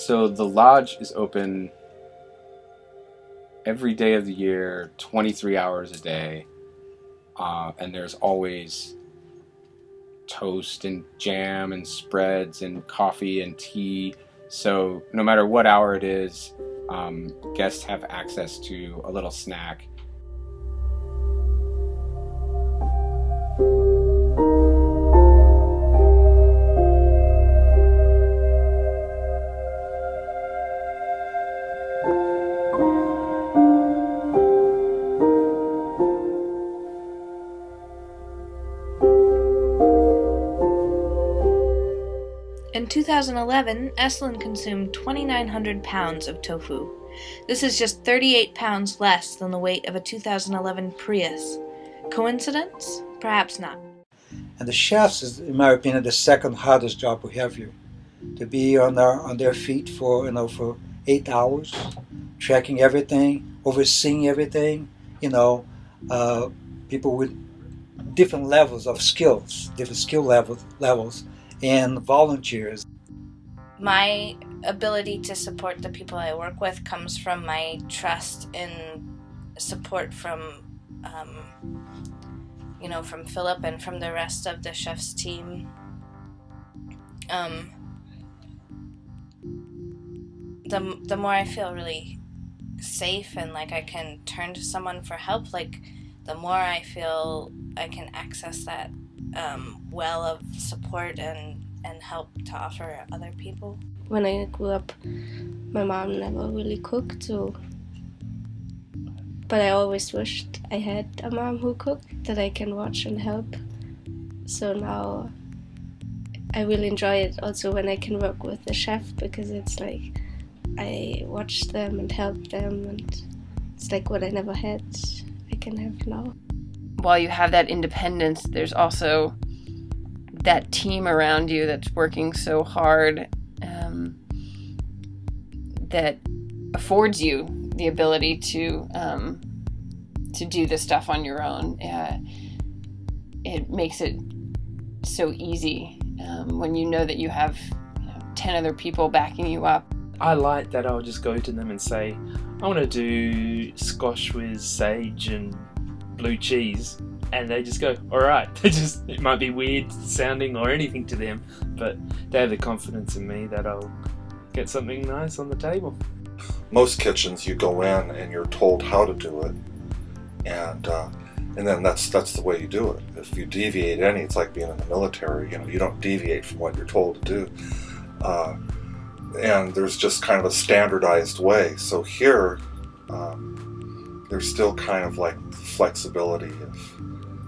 So the lodge is open every day of the year, 23 hours a day, and there's always toast and jam and spreads and coffee and tea. So no matter what hour it is, guests have access to a little snack. In 2011, Esalen consumed 2,900 pounds of tofu. This is just 38 pounds less than the weight of a 2011 Prius. Coincidence? Perhaps not. And the chefs is, in my opinion, the second hardest job we have here. To be on their feet for 8 hours, tracking everything, overseeing everything. People with different levels of skills, different skill levels, and volunteers. My ability to support the people I work with comes from my trust in support from from Philip and from the rest of the chef's team. The more I feel really safe and like I can turn to someone for help, like the more I feel I can access that well of support and help to offer other people. When I grew up, my mom never really cooked, but I always wished I had a mom who cooked that I can watch and help. So now I really enjoy it also when I can work with the chef, because it's like I watch them and help them, and it's like what I never had I can have now. While you have that independence, there's also that team around you that's working so hard, that affords you the ability to do the stuff on your own. It makes it so easy when you know that you have 10 other people backing you up. I like that I'll just go to them and say, I want to do squash with sage and blue cheese, and they just go, all right. It might be weird sounding or anything to them, but they have the confidence in me that I'll get something nice on the table. Most kitchens, you go in and you're told how to do it, and then that's the way you do it. If you deviate any, it's like being in the military. You don't deviate from what you're told to do, and there's just kind of a standardized way. So here, there's still kind of like flexibility if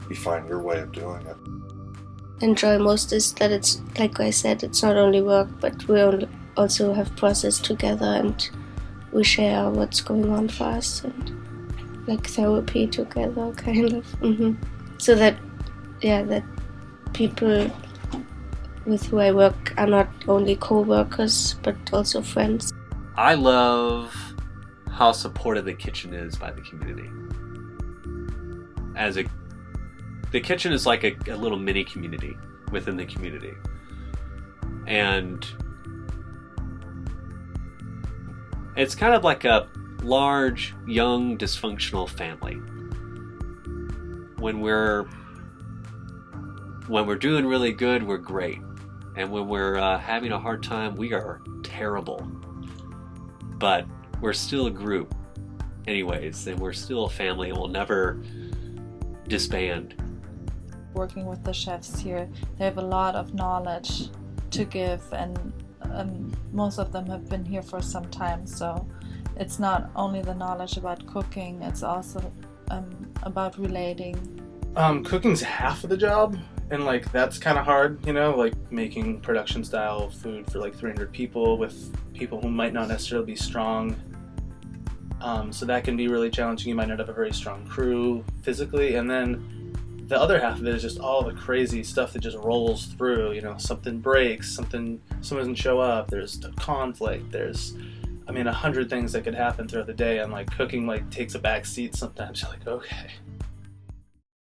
you find your way of doing it. Enjoy most is that it's, like I said, it's not only work, but we also have process together, and we share what's going on for us, and like therapy together, kind of. So that people with who I work are not only co-workers, but also friends. I love how supportive the kitchen is by the community. The kitchen is like a little mini community within the community. And it's kind of like a large, young, dysfunctional family. When we're doing really good, we're great. And when we're having a hard time, we are terrible. But we're still a group anyways, and we're still a family, and we'll never disband. Working with the chefs here, they have a lot of knowledge to give, and most of them have been here for some time, so it's not only the knowledge about cooking, it's also about relating. Cooking's half of the job, and like that's kind of hard, like making production style food for like 300 people with people who might not necessarily be strong. So that can be really challenging. You might not have a very strong crew physically, and then the other half of it is just all the crazy stuff that just rolls through. Something breaks, someone doesn't show up, there's a conflict, there's 100 things that could happen throughout the day, and like cooking like takes a back seat sometimes. You're like, okay.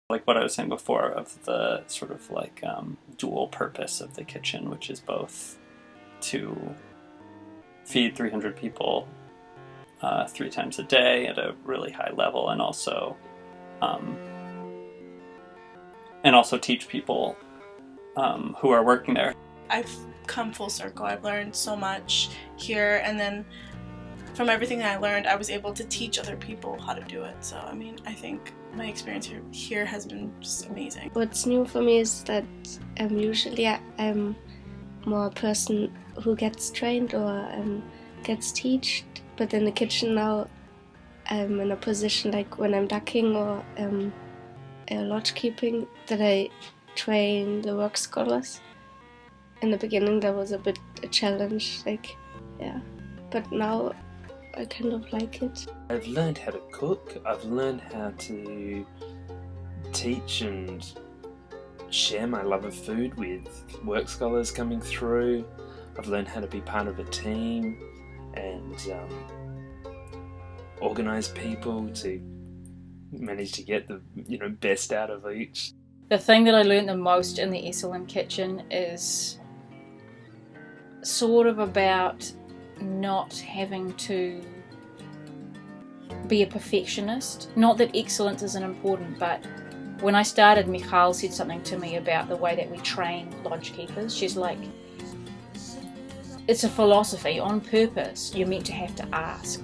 Like what I was saying before of the sort of like dual purpose of the kitchen, which is both to feed 300 people 3 times a day at a really high level, and also teach people who are working there. I've come full circle. I've learned so much here, and then from everything that I learned, I was able to teach other people how to do it. So, I mean, I think my experience here has been just amazing. What's new for me is that usually I'm more a person who gets trained or gets taught, but in the kitchen now I'm in a position like when I'm ducking or lodge keeping that I train the work scholars. In the beginning that was a bit a challenge, but now I kind of like it. I've learned how to cook, I've learned how to teach and share my love of food with work scholars coming through. I've learned how to be part of a team and organise people to manage to get the best out of each. The thing that I learned the most in the Esalen Kitchen is sort of about not having to be a perfectionist. Not that excellence isn't important, but when I started, Michal said something to me about the way that we train lodge keepers. She's like, it's a philosophy on purpose. You're meant to have to ask.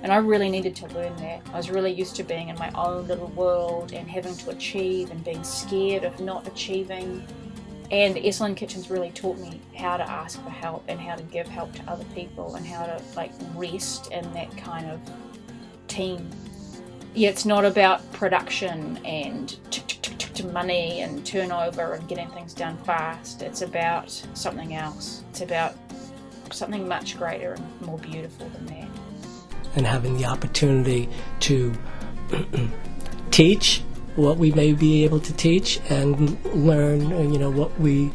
And I really needed to learn that. I was really used to being in my own little world and having to achieve and being scared of not achieving. And Esalen Kitchen's really taught me how to ask for help and how to give help to other people and how to rest in that kind of team. Yeah, it's not about production and to money and turnover and getting things done fast. It's about something else. It's about something much greater and more beautiful than that. And having the opportunity to teach what we may be able to teach and learn, what we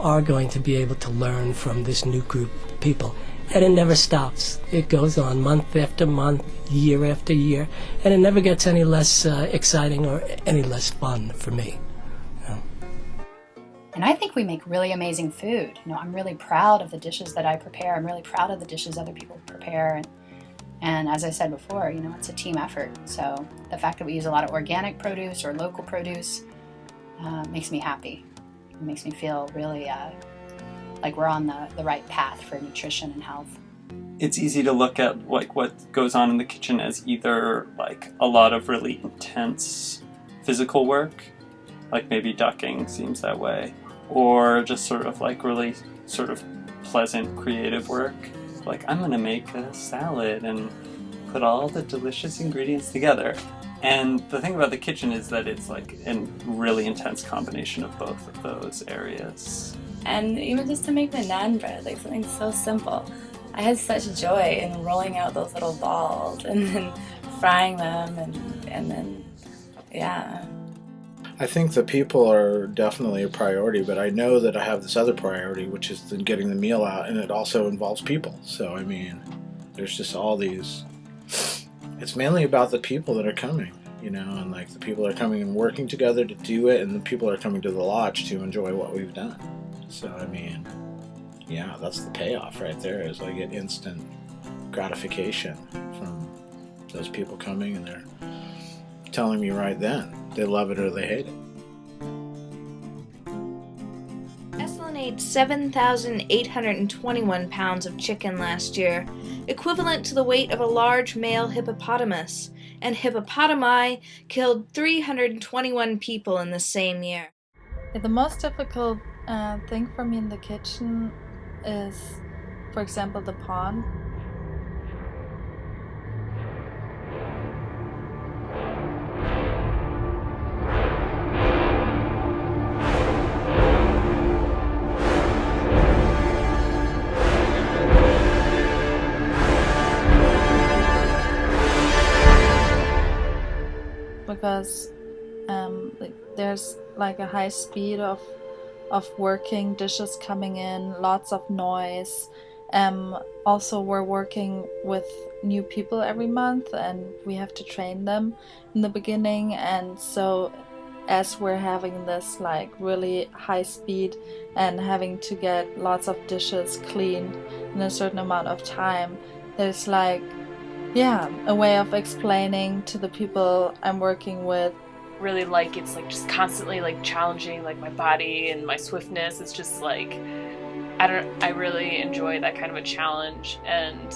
are going to be able to learn from this new group of people. And it never stops. It goes on month after month, year after year, and it never gets any less exciting or any less fun for me. And I think we make really amazing food. I'm really proud of the dishes that I prepare. I'm really proud of the dishes other people prepare. And as I said before, it's a team effort. So the fact that we use a lot of organic produce or local produce makes me happy. It makes me feel really like we're on the right path for nutrition and health. It's easy to look at what goes on in the kitchen as either a lot of really intense physical work, like maybe ducking seems that way, or just sort of really sort of pleasant creative work. I'm gonna make a salad and put all the delicious ingredients together. And the thing about the kitchen is that it's a really intense combination of both of those areas. And even just to make the naan bread, something so simple. I had such joy in rolling out those little balls and then frying them and then, yeah. I think the people are definitely a priority, but I know that I have this other priority, which is then getting the meal out, and it also involves people. So, I mean, there's just all these... It's mainly about the people that are coming, and the people that are coming and working together to do it, and the people that are coming to the lodge to enjoy what we've done. So, I mean, yeah, that's the payoff right there, is I get instant gratification from those people coming, and they're telling me right then they love it or they hate it. Esalen ate 7,821 pounds of chicken last year, equivalent to the weight of a large male hippopotamus, and hippopotami killed 321 people in the same year. The most difficult thing for me in the kitchen is, for example, the pond. Because there's a high speed of working, dishes coming in, lots of noise. Also, we're working with new people every month, and we have to train them in the beginning, and so as we're having this like really high speed and having to get lots of dishes cleaned in a certain amount of time, there's like, yeah, a way of explaining to the people I'm working with. Really like it's like just constantly like challenging like my body and my swiftness. It's just like I really enjoy that kind of a challenge. And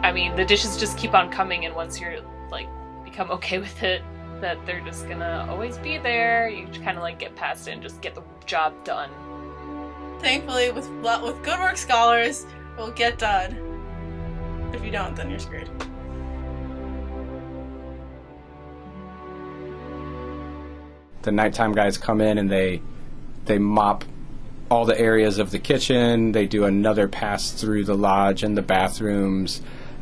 I mean the dishes just keep on coming, and once you're like become okay with it, that they're just gonna always be there, you kind of like get past it and just get the job done. Thankfully, with good work scholars, it will get done. If you don't, then you're screwed. The nighttime guys come in and they mop all the areas of the kitchen. They do another pass through the lodge and the bathrooms,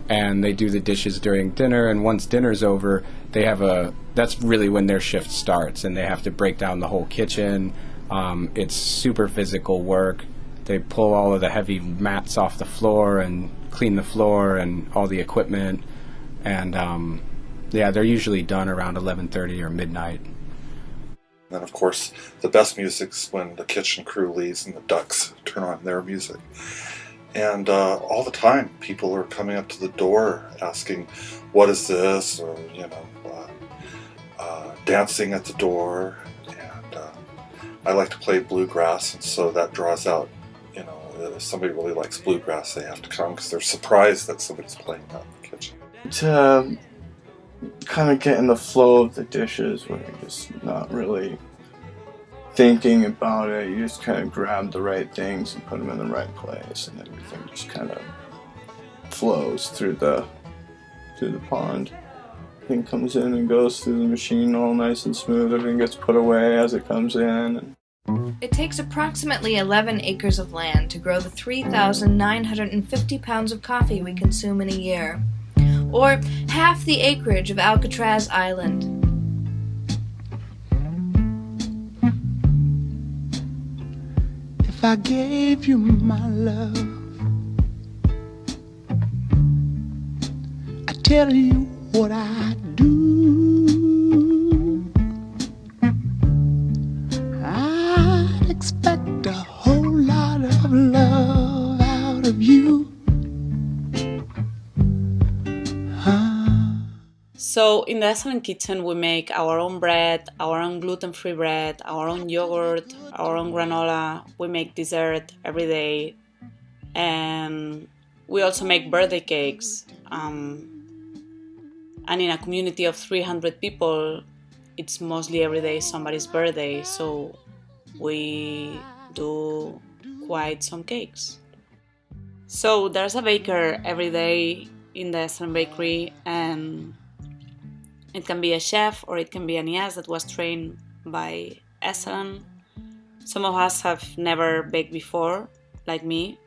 and they do the dishes during dinner. And once dinner's over, they have that's really when their shift starts, and they have to break down the whole kitchen. It's super physical work. They pull all of the heavy mats off the floor and clean the floor and all the equipment. And yeah, they're usually done around 11:30 or midnight. And of course, the best music's when the kitchen crew leaves and the ducks turn on their music. And all the time, people are coming up to the door asking, "What is this?" or dancing at the door. And I like to play bluegrass, and so that draws out. If somebody really likes bluegrass, they have to come because they're surprised that somebody's playing that in the kitchen. To kind of get in the flow of the dishes where you're just not really thinking about it, you just kind of grab the right things and put them in the right place, and everything just kind of flows through the pond. Everything comes in and goes through the machine all nice and smooth. Everything gets put away as it comes in. It takes approximately 11 acres of land to grow the 3,950 pounds of coffee we consume in a year, or half the acreage of Alcatraz Island. If I gave you my love, I tell you what I do. I'd expect a whole lot of love out of you. So in the Esalen Kitchen, we make our own bread, our own gluten-free bread, our own yogurt, our own granola. We make dessert every day, and we also make birthday cakes. And in a community of 300 people, it's mostly every day somebody's birthday, so we do quite some cakes. So there's a baker every day in the Esalen bakery, and it can be a chef or it can be an IAS that was trained by Esalen. Some of us have never baked before, like me,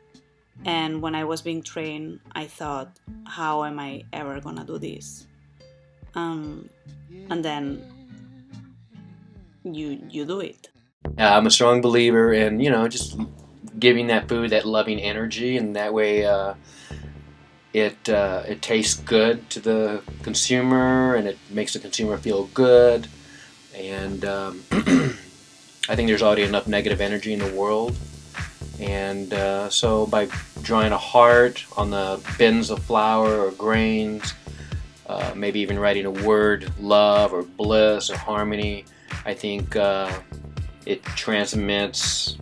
and when I was being trained, I thought, how am I ever gonna do this? And then you do it. I'm a strong believer in, just giving that food that loving energy, and that way it tastes good to the consumer, and it makes the consumer feel good. And I think there's already enough negative energy in the world, and so by drawing a heart on the bins of flour or grains, maybe even writing a word, love or bliss or harmony, I think it transmits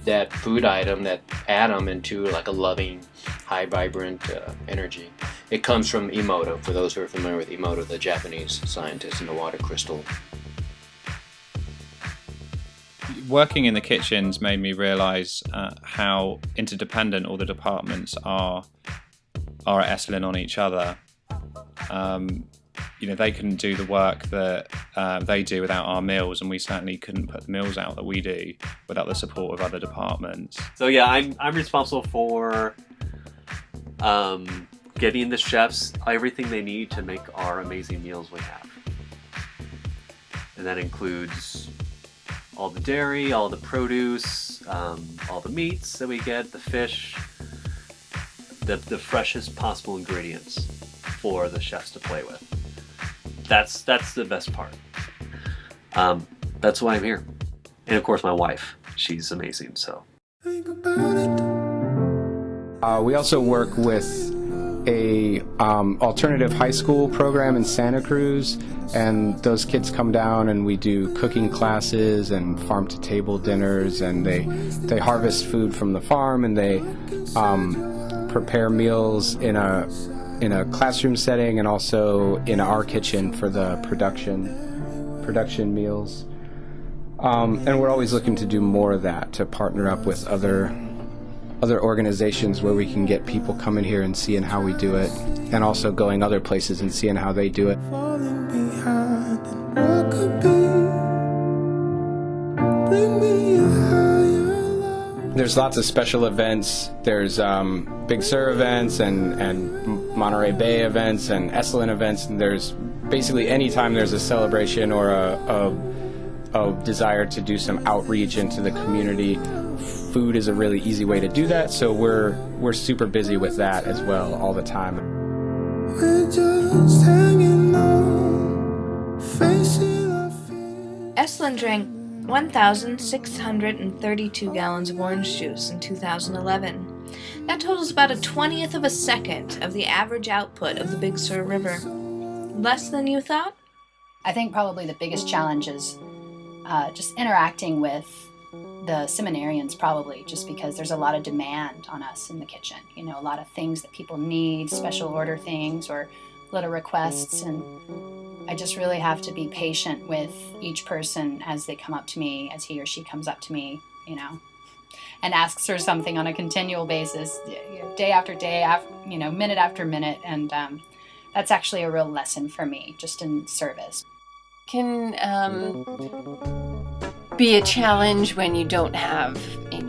that food item, that atom, into like a loving, high vibrant energy. It comes from Emoto, for those who are familiar with Emoto, the Japanese scientist in the water crystal. Working in the kitchens made me realise how interdependent all the departments are at Esalen on each other. They couldn't do the work that they do without our meals, and we certainly couldn't put the meals out that we do without the support of other departments. So yeah, I'm responsible for getting the chefs everything they need to make our amazing meals we have. And that includes all the dairy, all the produce, all the meats that we get, the fish, the freshest possible ingredients for the chefs to play with. That's the best part. That's why I'm here. And of course my wife, she's amazing, so. We also work with a alternative high school program in Santa Cruz, and those kids come down and we do cooking classes and farm to table dinners, and they harvest food from the farm, and they prepare meals in a classroom setting and also in our kitchen for the production meals. And we're always looking to do more of that, to partner up with other organizations where we can get people coming here and seeing how we do it, and also going other places and seeing how they do it. There's lots of special events. There's Big Sur events and Monterey Bay events and Esalen events, and there's basically any time there's a celebration or a desire to do some outreach into the community, food is a really easy way to do that, so we're super busy with that as well all the time. Esalen drank 1,632 gallons of orange juice in 2011. That totals about 1/20th of a second of the average output of the Big Sur River. Less than you thought? I think probably the biggest challenge is just interacting with the seminarians, probably, just because there's a lot of demand on us in the kitchen. You know, a lot of things that people need, special order things or little requests, and I just really have to be patient with each person as they come up to me, as he or she comes up to me, you know, and asks for something on a continual basis, day after day, minute after minute, and that's actually a real lesson for me, just in service. Can be a challenge when you don't have,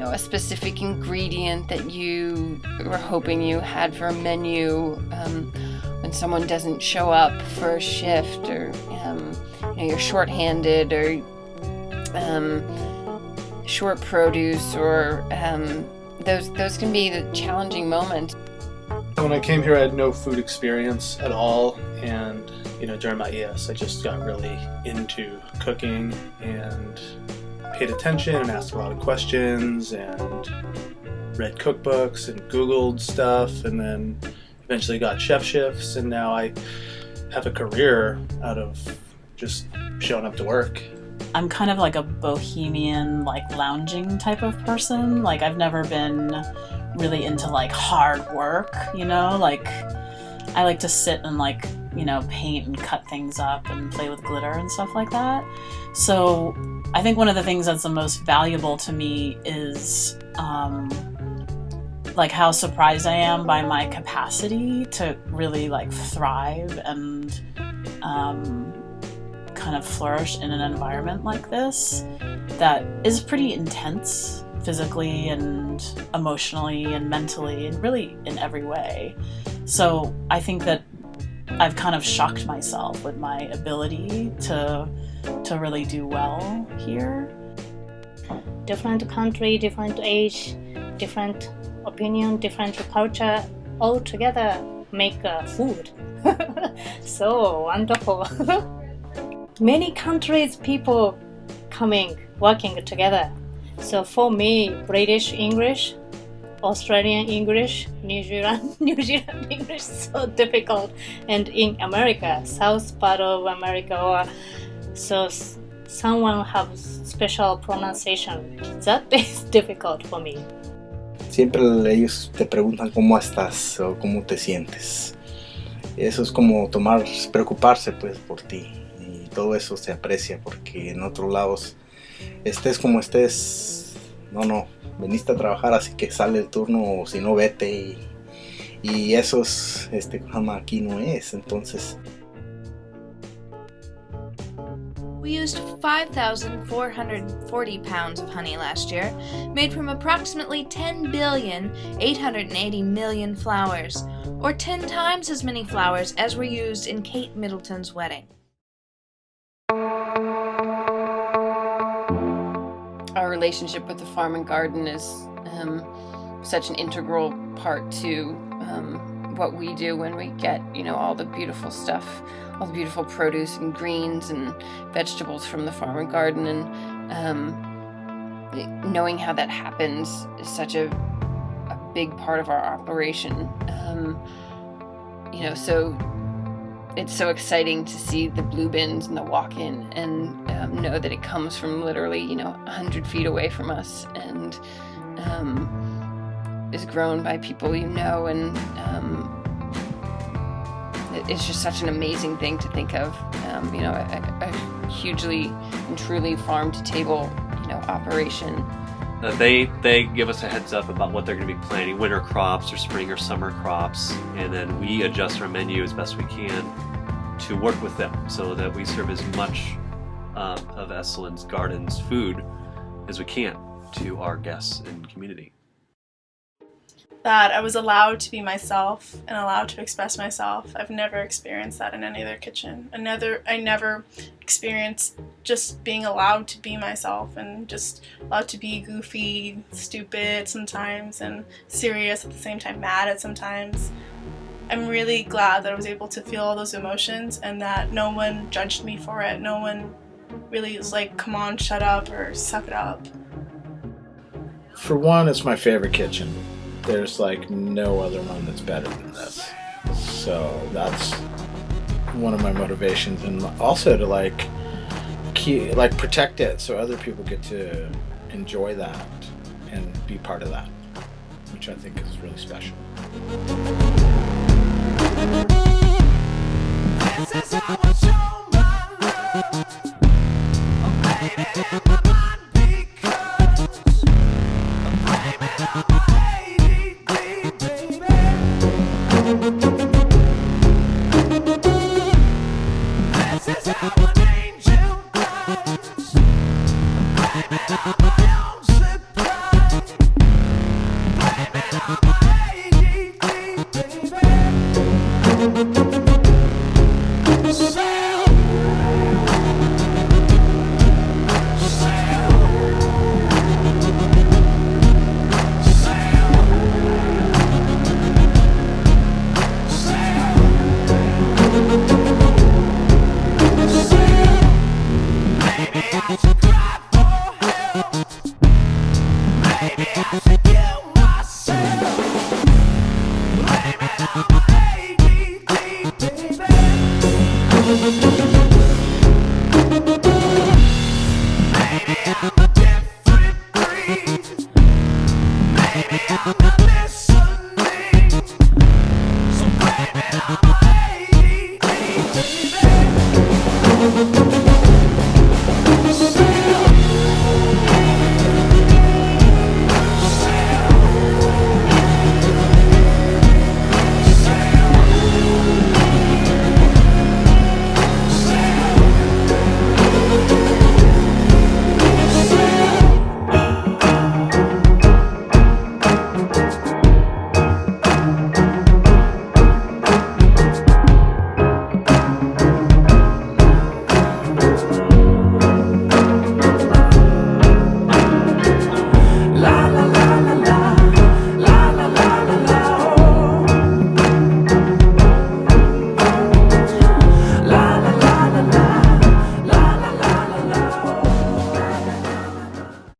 a specific ingredient that you were hoping you had for a menu, when someone doesn't show up for a shift, or you're shorthanded, or short produce, or those can be the challenging moments. When I came here, I had no food experience at all, and during my ES, I just got really into cooking and paid attention and asked a lot of questions and read cookbooks and Googled stuff, and then eventually got chef shifts, and now I have a career out of just showing up to work. I'm kind of like a bohemian, lounging type of person. I've never been really into hard work, I like to sit and paint and cut things up and play with glitter and stuff like that. So I think one of the things that's the most valuable to me is how surprised I am by my capacity to really thrive and kind of flourish in an environment like this that is pretty intense physically and emotionally and mentally and really in every way. So I think that I've kind of shocked myself with my ability to really do well here. Different country, different age, different opinion, different culture, all together make food. So wonderful. Many countries people coming, working together. So for me, British English, Australian English, New Zealand English, so difficult. And in America, south part of America, so someone have special pronunciation. That is difficult for me. Siempre ellos te preguntan cómo estás o cómo te sientes. Eso es como preocuparse pues por ti, y todo eso se aprecia, porque en otros lados estés como estés, no, veniste a trabajar, así que sale el turno, o si no vete, y eso es, aquí no es, entonces. We used 5,440 pounds of honey last year, made from approximately 10,880,000,000 flowers, or 10 times as many flowers as were used in Kate Middleton's wedding. Our relationship with the farm and garden is such an integral part to what we do when we get, all the beautiful stuff, all the beautiful produce and greens and vegetables from the farm and garden, and knowing how that happens is such a big part of our operation. So it's so exciting to see the blue bins and the walk-in and know that it comes from literally, 100 feet away from us, and is grown by people and it's just such an amazing thing to think of, a hugely and truly farm-to-table, operation. They give us a heads up about what they're going to be planting, winter crops or spring or summer crops, and then we adjust our menu as best we can to work with them so that we serve as much of Esalen's Garden's food as we can to our guests and community. That I was allowed to be myself and allowed to express myself. I've never experienced that in any other kitchen. I never experienced just being allowed to be myself and just allowed to be goofy, stupid sometimes, and serious at the same time, mad at sometimes. I'm really glad that I was able to feel all those emotions and that no one judged me for it. No one really was like, come on, shut up, or suck it up. For one, it's my favorite kitchen. There's like no other one that's better than this. So that's one of my motivations, and also to protect it so other people get to enjoy that and be part of that, which I think is really special. This is how I show my love. Oh, baby, my mind becomes a payment on my ADD, baby. This is how I